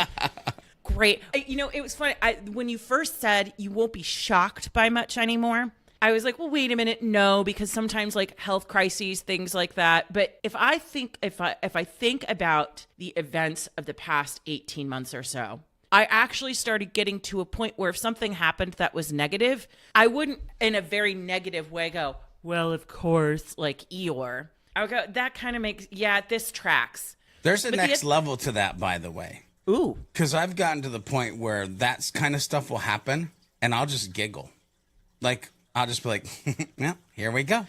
Great. You know, it was funny. When you first said you won't be shocked by much anymore, I was like, well, wait a minute. No, because sometimes like health crises, things like that. But if I think about the events of the past 18 months or so, I actually started getting to a point where if something happened that was negative, I wouldn't in a very negative way go, well, of course, like Eeyore. I would go, that kind of makes, yeah, this tracks. There's a next level to that, by the way. Ooh. Because I've gotten to the point where that kind of stuff will happen and I'll just giggle. Like, I'll just be like, yeah, here we go.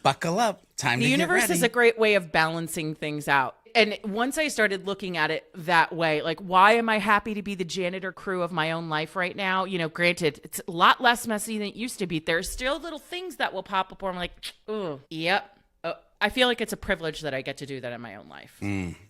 Buckle up. Time to get ready. The universe is a great way of balancing things out. And once I started looking at it that way, like, why am I happy to be the janitor crew of my own life right now? You know, granted, it's a lot less messy than it used to be. There's still little things that will pop up where I'm like, oh, yep. I feel like it's a privilege that I get to do that in my own life.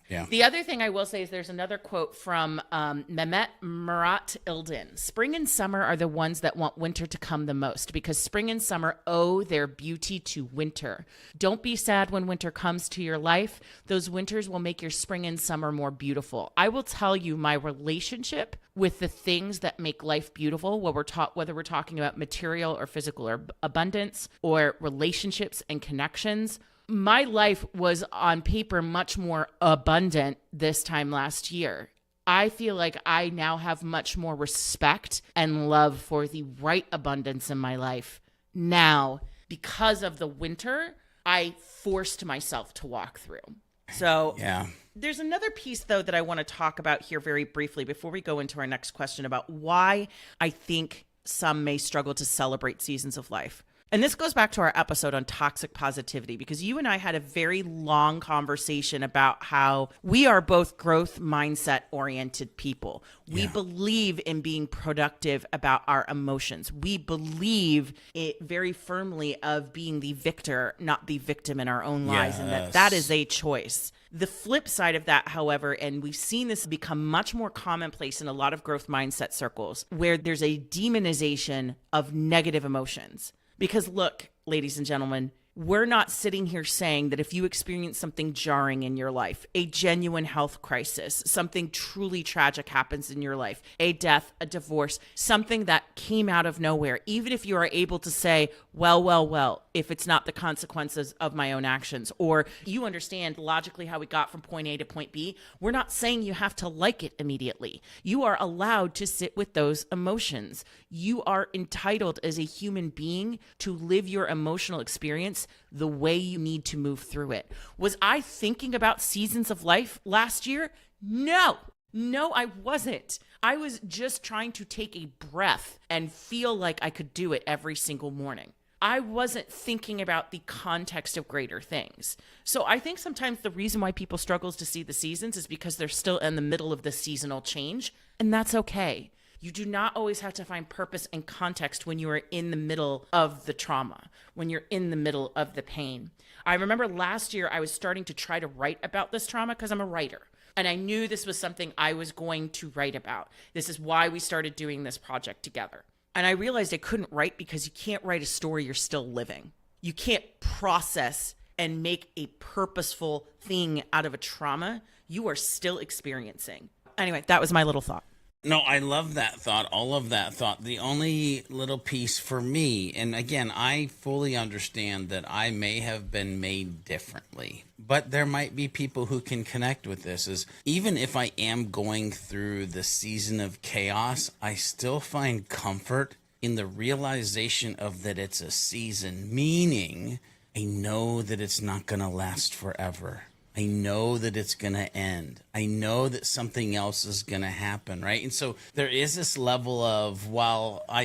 Yeah. The other thing I will say is there's another quote from Mehmet Murat Ilden. Spring and summer are the ones that want winter to come the most because spring and summer owe their beauty to winter. Don't be sad when winter comes to your life. Those winters will make your spring and summer more beautiful. I will tell you my relationship with the things that make life beautiful, whether we're talking about material or physical or abundance or relationships and connections. My life was on paper much more abundant this time last year. I feel like I now have much more respect and love for the right abundance in my life now because of the winter I forced myself to walk through. So yeah. There's another piece, though, that I want to talk about here very briefly before we go into our next question about why I think some may struggle to celebrate seasons of life. And this goes back to our episode on toxic positivity, because you and I had a very long conversation about how we are both growth mindset oriented people. We believe in being productive about our emotions. We believe it very firmly of being the victor, not the victim in our own lives, and that is a choice. The flip side of that, however, and we've seen this become much more commonplace in a lot of growth mindset circles, where there's a demonization of negative emotions. Because look, ladies and gentlemen, We're not sitting here saying that if you experience something jarring in your life, a genuine health crisis, something truly tragic happens in your life, a death, a divorce, something that came out of nowhere, even if you are able to say, well, if it's not the consequences of my own actions, or you understand logically how we got from point A to point B, we're not saying you have to like it immediately. You are allowed to sit with those emotions. You are entitled as a human being to live your emotional experience the way you need to move through it. Was I thinking about seasons of life last year? No, I wasn't. I was just trying to take a breath and feel like I could do it every single morning. I wasn't thinking about the context of greater things. So I think sometimes the reason why people struggles to see the seasons is because they're still in the middle of the seasonal change, and that's okay. You do not always have to find purpose and context when you are in the middle of the trauma, when you're in the middle of the pain. I remember last year I was starting to try to write about this trauma because I'm a writer. And I knew this was something I was going to write about. This is why we started doing this project together. And I realized I couldn't write because you can't write a story you're still living. You can't process and make a purposeful thing out of a trauma you are still experiencing. Anyway, that was my little thought. No, I love that thought, all of that thought. The only little piece for me, and again, I fully understand that I may have been made differently, but there might be people who can connect with this, is even if I am going through the season of chaos, I still find comfort in the realization of that it's a season, meaning I know that it's not going to last forever. I know that it's going to end. I know that something else is going to happen, right? And so there is this level of, while I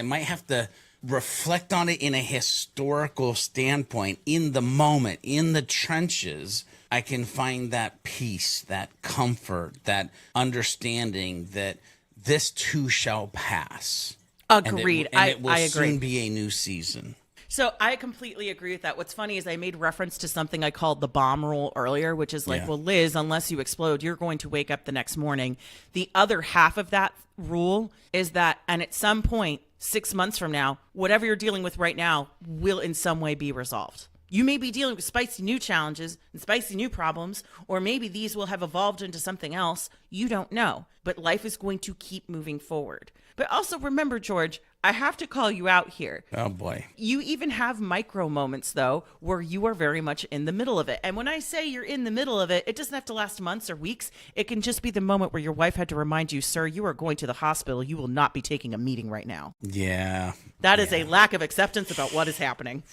might have to reflect on it in a historical standpoint, in the moment, in the trenches, I can find that peace, that comfort, that understanding that this too shall pass. Agreed. And it will I agree. soon be a new season. So I completely agree with that. What's funny is I made reference to something I called the bomb rule earlier, which is like, well, Liz, unless you explode, you're going to wake up the next morning. The other half of that rule is that, and at some point, 6 months from now, whatever you're dealing with right now will in some way be resolved. You may be dealing with spicy new challenges and spicy new problems, or maybe these will have evolved into something else. You don't know, but life is going to keep moving forward. But also remember, George, I have to call you out here. Oh, boy. You even have micro moments, though, where you are very much in the middle of it. And when I say you're in the middle of it, it doesn't have to last months or weeks. It can just be the moment where your wife had to remind you, sir, you are going to the hospital. You will not be taking a meeting right now. Yeah. That is a lack of acceptance about what is happening.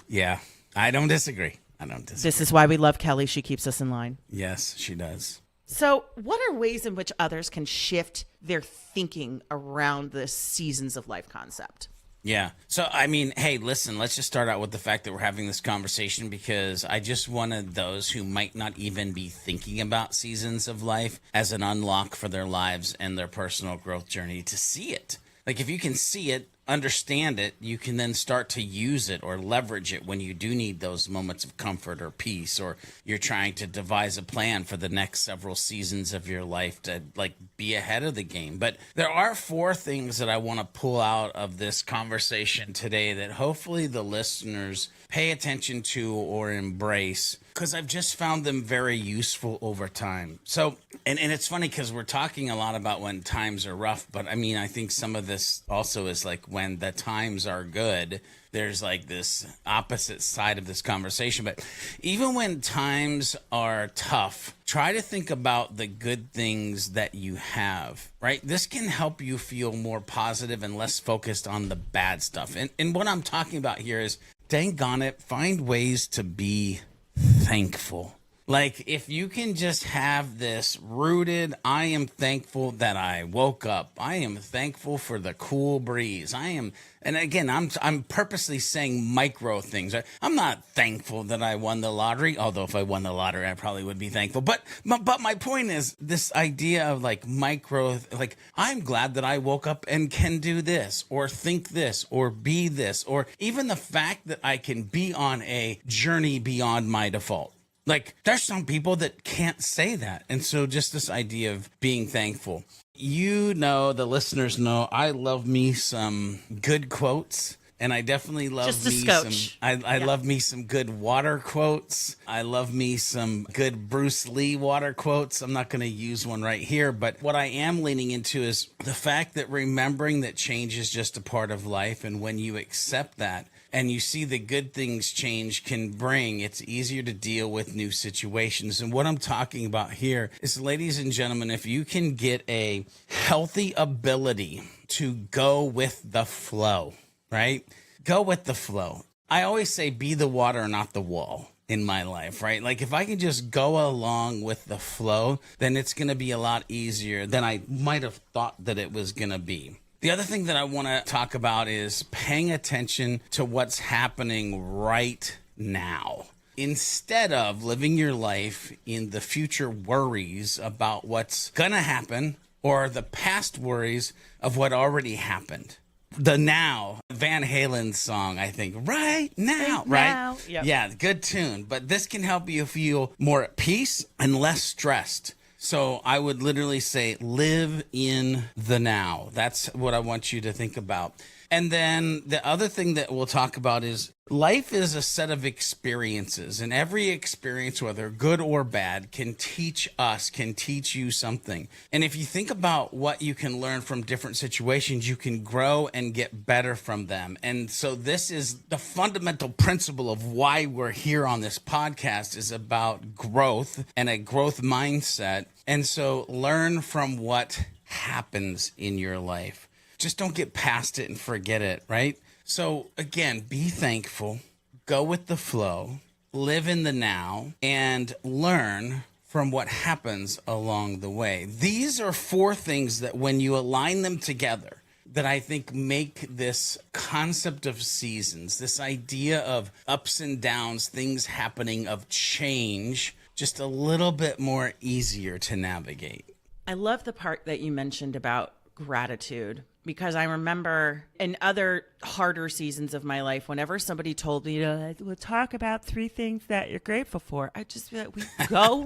Yeah. I don't disagree. This is why we love Kelly. She keeps us in line. Yes, she does. So what are ways in which others can shift their thinking around the seasons of life concept? Yeah. So, I mean, hey, listen, let's just start out with the fact that we're having this conversation because I just wanted those who might not even be thinking about seasons of life as an unlock for their lives and their personal growth journey to see it. Like, if you can see it, understand it, you can then start to use it or leverage it when you do need those moments of comfort or peace, or you're trying to devise a plan for the next several seasons of your life to like be ahead of the game. But there are 4 things that I want to pull out of this conversation today that hopefully the listeners pay attention to or embrace, because I've just found them very useful over time. So, and it's funny because we're talking a lot about when times are rough, but I mean, I think some of this also is like when the times are good, there's like this opposite side of this conversation. But even when times are tough, try to think about the good things that you have, right? This can help you feel more positive and less focused on the bad stuff. And what I'm talking about here is, dang on it, find ways to be thankful. Like, if you can just have this rooted, I am thankful that I woke up. I am thankful for the cool breeze. And again, I'm purposely saying micro things. Right? I'm not thankful that I won the lottery, although if I won the lottery, I probably would be thankful. But my point is this idea of like micro, like, I'm glad that I woke up and can do this or think this or be this, or even the fact that I can be on a journey beyond my default. Like, there's some people that can't say that. And so just this idea of being thankful. You know, the listeners know I love me some good quotes. And I definitely love Just a me scotch. I love me some good water quotes. I love me some good Bruce Lee water quotes. I'm not going to use one right here, but what I am leaning into is the fact that remembering that change is just a part of life. And when you accept that and you see the good things change can bring, it's easier to deal with new situations. And what I'm talking about here is, ladies and gentlemen, if you can get a healthy ability to go with the flow, right? Go with the flow. I always say be the water, not the wall in my life, right? Like if I can just go along with the flow, then it's going to be a lot easier than I might have thought that it was going to be. The other thing that I want to talk about is paying attention to what's happening right now, instead of living your life in the future worries about what's going to happen or the past worries of what already happened. The Now, Van Halen's song, I think, right now, right? Yep. Yeah, good tune. But this can help you feel more at peace and less stressed. So I would literally say live in the now. That's what I want you to think about. And then the other thing that we'll talk about is life is a set of experiences, and every experience, whether good or bad, can teach us, can teach you something. And if you think about what you can learn from different situations, you can grow and get better from them. And so this is the fundamental principle of why we're here on this podcast, is about growth and a growth mindset. And so learn from what happens in your life. Just don't get past it and forget it, right? So again, be thankful, go with the flow, live in the now, and learn from what happens along the way. These are 4 things that when you align them together, that I think make this concept of seasons, this idea of ups and downs, things happening, of change, just a little bit more easier to navigate. I love the part that you mentioned about gratitude, because I remember in other harder seasons of my life, whenever somebody told me, we'll talk about 3 things that you're grateful for, I just feel like, will you go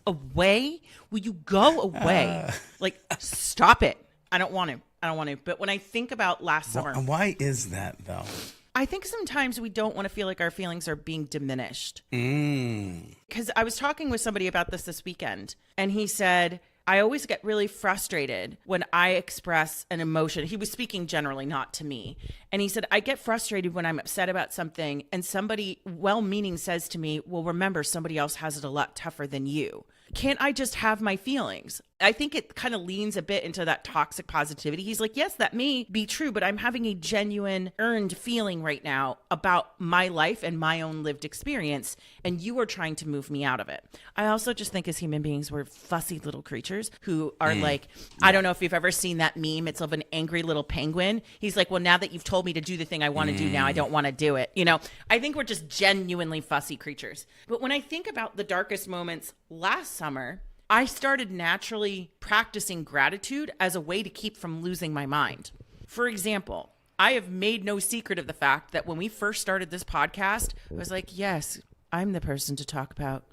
away? Will you go away? Like, stop it. I don't want to. But when I think about last summer. Why is that, though? I think sometimes we don't want to feel like our feelings are being diminished. Because I was talking with somebody about this weekend, and he said, I always get really frustrated when I express an emotion. He was speaking generally, not to me. And he said, I get frustrated when I'm upset about something and somebody well-meaning says to me, well, remember, somebody else has it a lot tougher than you. Can't I just have my feelings? I think it kind of leans a bit into that toxic positivity. He's like, yes, that may be true, but I'm having a genuine earned feeling right now about my life and my own lived experience, and you are trying to move me out of it. I also just think as human beings, we're fussy little creatures who are like, I don't know if you've ever seen that meme. It's of an angry little penguin. He's like, well, now that you've told me to do the thing I want to do now, I don't want to do it. You know, I think we're just genuinely fussy creatures. But when I think about the darkest moments last summer, I started naturally practicing gratitude as a way to keep from losing my mind. For example, I have made no secret of the fact that when we first started this podcast, I was like, yes, I'm the person to talk about,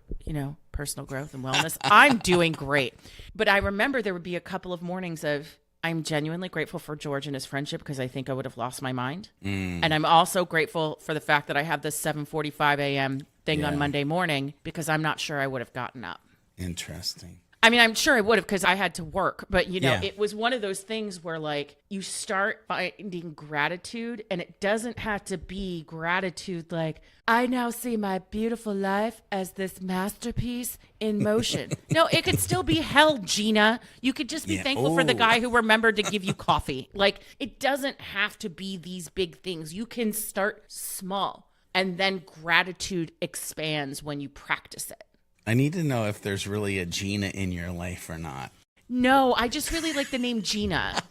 personal growth and wellness. I'm doing great. But I remember there would be a couple of mornings of, I'm genuinely grateful for George and his friendship because I think I would have lost my mind. And I'm also grateful for the fact that I have this 7:45 a.m. thing on Monday morning because I'm not sure I would have gotten up. Interesting. I mean, I'm sure I would have because I had to work. But, it was one of those things where, like, you start finding gratitude, and it doesn't have to be gratitude like, I now see my beautiful life as this masterpiece in motion. No, it could still be hell, Gina. You could just be thankful for the guy who remembered to give you coffee. Like, it doesn't have to be these big things. You can start small, and then gratitude expands when you practice it. I need to know if there's really a Gina in your life or not. No, I just really like the name Gina.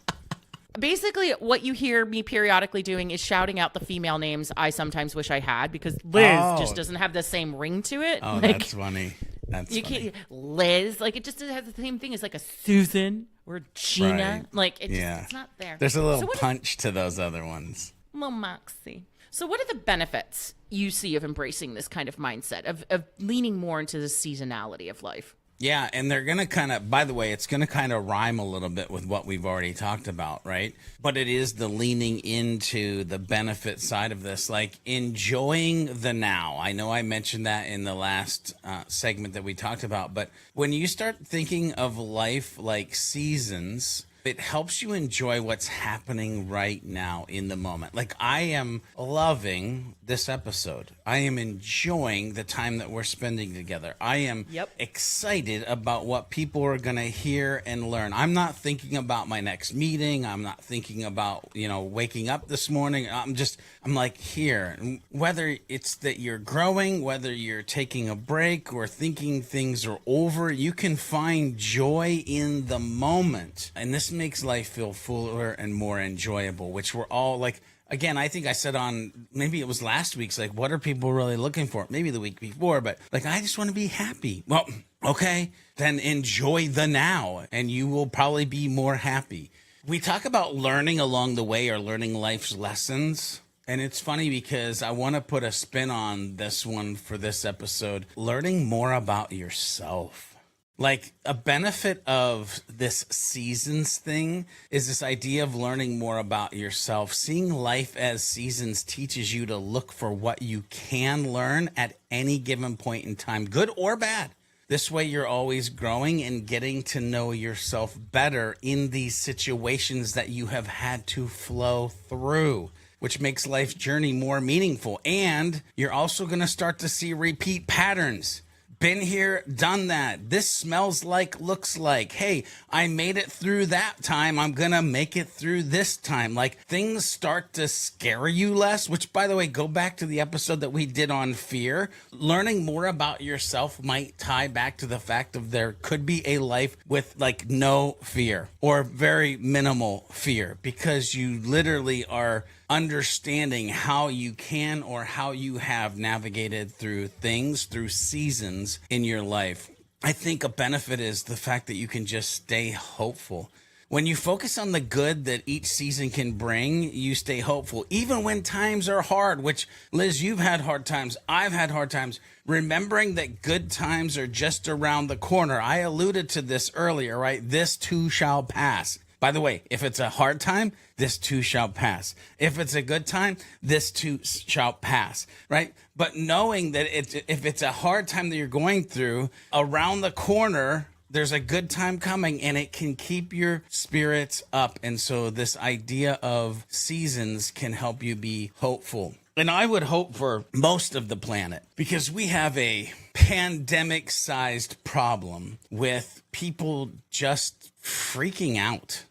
Basically, what you hear me periodically doing is shouting out the female names I sometimes wish I had because Liz just doesn't have the same ring to it. Oh, like, that's funny. That's funny. Can't, Liz, like it just has the same thing as like a Susan or Gina. Right. Like it's not there. There's a little punch to those other ones. Little Moxie. So what are the benefits you see of embracing this kind of mindset, of leaning more into the seasonality of life? Yeah, and they're going to kind of, by the way, it's going to kind of rhyme a little bit with what we've already talked about, right? But it is the leaning into the benefit side of this, like enjoying the now. I know I mentioned that in the last segment that we talked about, but when you start thinking of life like seasons, it helps you enjoy what's happening right now in the moment. Like, I am loving this episode. I am enjoying the time that we're spending together. I am excited about what people are going to hear and learn. I'm not thinking about my next meeting. I'm not thinking about, waking up this morning. I'm like here. Whether it's that you're growing, whether you're taking a break or thinking things are over, you can find joy in the moment. And this makes life feel fuller and more enjoyable, which we're all like, again, I think I said on, maybe it was last week's, like, what are people really looking for? Maybe the week before, but like, I just want to be happy. Well, okay, then enjoy the now and you will probably be more happy. We talk about learning along the way or learning life's lessons. And it's funny because I want to put a spin on this one for this episode, learning more about yourself. Like, a benefit of this seasons thing is this idea of learning more about yourself. Seeing life as seasons teaches you to look for what you can learn at any given point in time, good or bad. This way you're always growing and getting to know yourself better in these situations that you have had to flow through, which makes life's journey more meaningful. And you're also going to start to see repeat patterns. Been here, done that. This smells like, looks like. Hey, I made it through that time. I'm going to make it through this time. Like, things start to scare you less, which, by the way, go back to the episode that we did on fear. Learning more about yourself might tie back to the fact of there could be a life with like no fear or very minimal fear, because you literally are understanding how you can or how you have navigated through things, through seasons in your life. I think a benefit is the fact that you can just stay hopeful. When you focus on the good that each season can bring, you stay hopeful, even when times are hard, which, Liz, you've had hard times. I've had hard times. Remembering that good times are just around the corner. I alluded to this earlier, right? This too shall pass. By the way, if it's a hard time, this too shall pass. If it's a good time, this too shall pass, right? But knowing that if it's a hard time that you're going through, around the corner, there's a good time coming, and it can keep your spirits up. And so this idea of seasons can help you be hopeful. And I would hope for most of the planet, because we have a pandemic-sized problem with people just freaking out,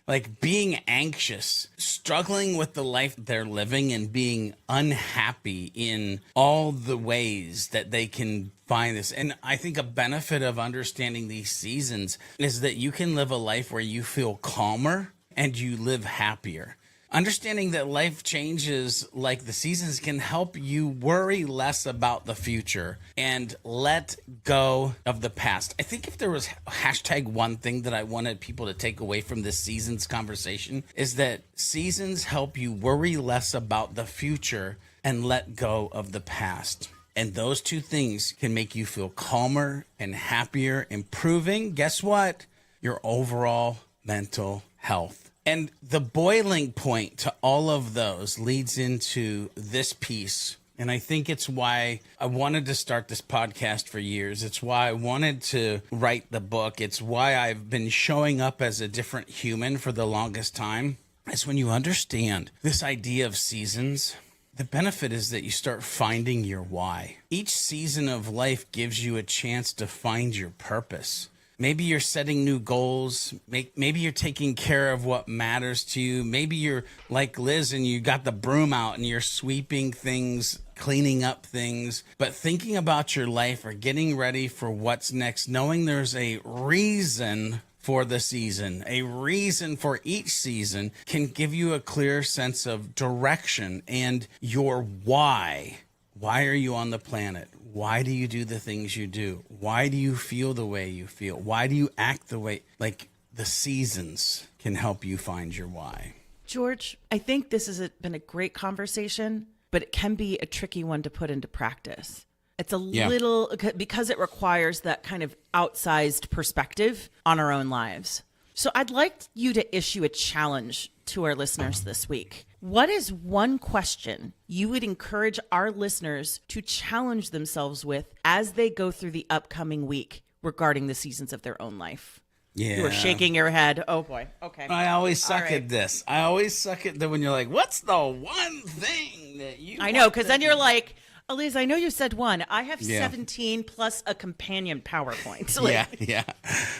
like being anxious, struggling with the life they're living, and being unhappy in all the ways that they can find this. And I think a benefit of understanding these seasons is that you can live a life where you feel calmer and you live happier. Understanding that life changes like the seasons can help you worry less about the future and let go of the past. I think if there was hashtag one thing that I wanted people to take away from this seasons conversation, is that seasons help you worry less about the future and let go of the past. And those two things can make you feel calmer and happier, improving, guess what? Your overall mental health. And the boiling point to all of those leads into this piece. And I think it's why I wanted to start this podcast for years. It's why I wanted to write the book. It's why I've been showing up as a different human for the longest time. It's when you understand this idea of seasons, the benefit is that you start finding your why. Each season of life gives you a chance to find your purpose. Maybe you're setting new goals. Maybe you're taking care of what matters to you. Maybe you're like Liz and you got the broom out and you're sweeping things, cleaning up things, but thinking about your life or getting ready for what's next, knowing there's a reason for the season, a reason for each season, can give you a clear sense of direction and your why. Why are you on the planet? Why do you do the things you do? Why do you feel the way you feel? Why do you act the way? Like, the seasons can help you find your why. George, I think this has been a great conversation, but it can be a tricky one to put into practice. It's a little, because it requires that kind of outsized perspective on our own lives. So I'd like you to issue a challenge to our listeners this week. What is one question you would encourage our listeners to challenge themselves with as they go through the upcoming week regarding the seasons of their own life? Yeah. You are shaking your head. Oh boy. Okay. I always suck at this. I always suck at when you're like, what's the one thing that you I know, because then you're like, Elise, I know you said one. I have Yeah. 17 plus a companion PowerPoint. Yeah.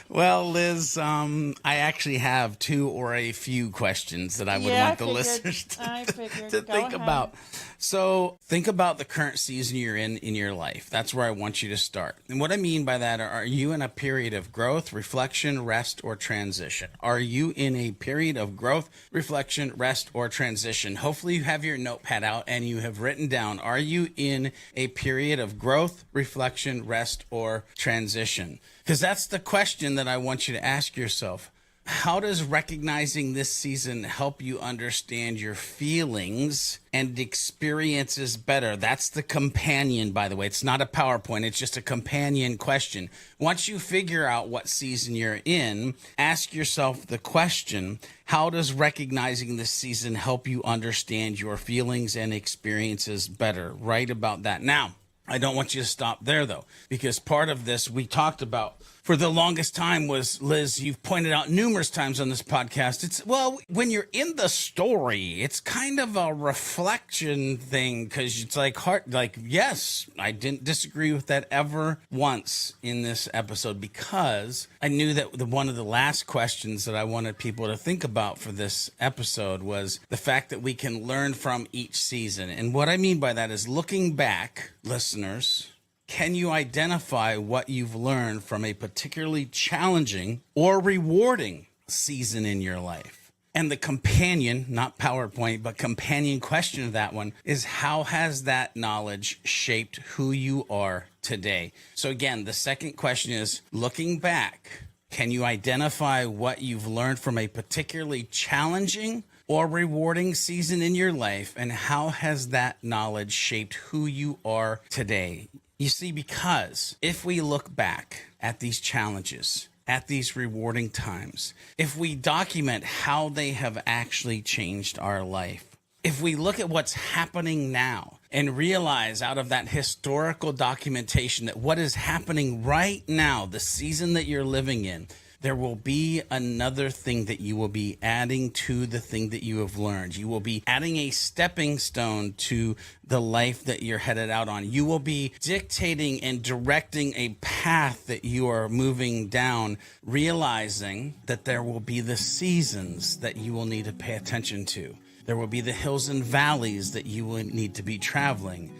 Well, Liz, I actually have two or a few questions that I would want the listeners to think about. So think about the current season you're in your life. That's where I want you to start. And what I mean by that, are you in a period of growth, reflection, rest, or transition? Are you in a period of growth, reflection, rest, or transition? Hopefully you have your notepad out and you have written down, are you in a period of growth, reflection, rest, or transition? Because that's the question that I want you to ask yourself. How does recognizing this season help you understand your feelings and experiences better? That's the companion, by the way. It's not a PowerPoint. It's just a companion question. Once you figure out what season you're in, ask yourself the question, how does recognizing this season help you understand your feelings and experiences better? Write about that. Now, I don't want you to stop there, though, because part of this we talked about for the longest time was, Liz, you've pointed out numerous times on this podcast, it's, well, when you're in the story, it's kind of a reflection thing, because it's like, yes, I didn't disagree with that ever once in this episode, because I knew that one of the last questions that I wanted people to think about for this episode was the fact that we can learn from each season. And what I mean by that is, looking back, listeners, can you identify what you've learned from a particularly challenging or rewarding season in your life? And the companion, not PowerPoint, but companion question of that one is, how has that knowledge shaped who you are today? So again, the second question is, looking back, can you identify what you've learned from a particularly challenging or rewarding season in your life, and how has that knowledge shaped who you are today? You see, because if we look back at these challenges, at these rewarding times, if we document how they have actually changed our life, if we look at what's happening now and realize out of that historical documentation that what is happening right now, the season that you're living in, there will be another thing that you will be adding to the thing that you have learned. You will be adding a stepping stone to the life that you're headed out on. You will be dictating and directing a path that you are moving down, realizing that there will be the seasons that you will need to pay attention to. There will be the hills and valleys that you will need to be traveling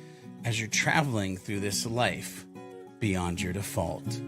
as you're traveling through this life beyond your default.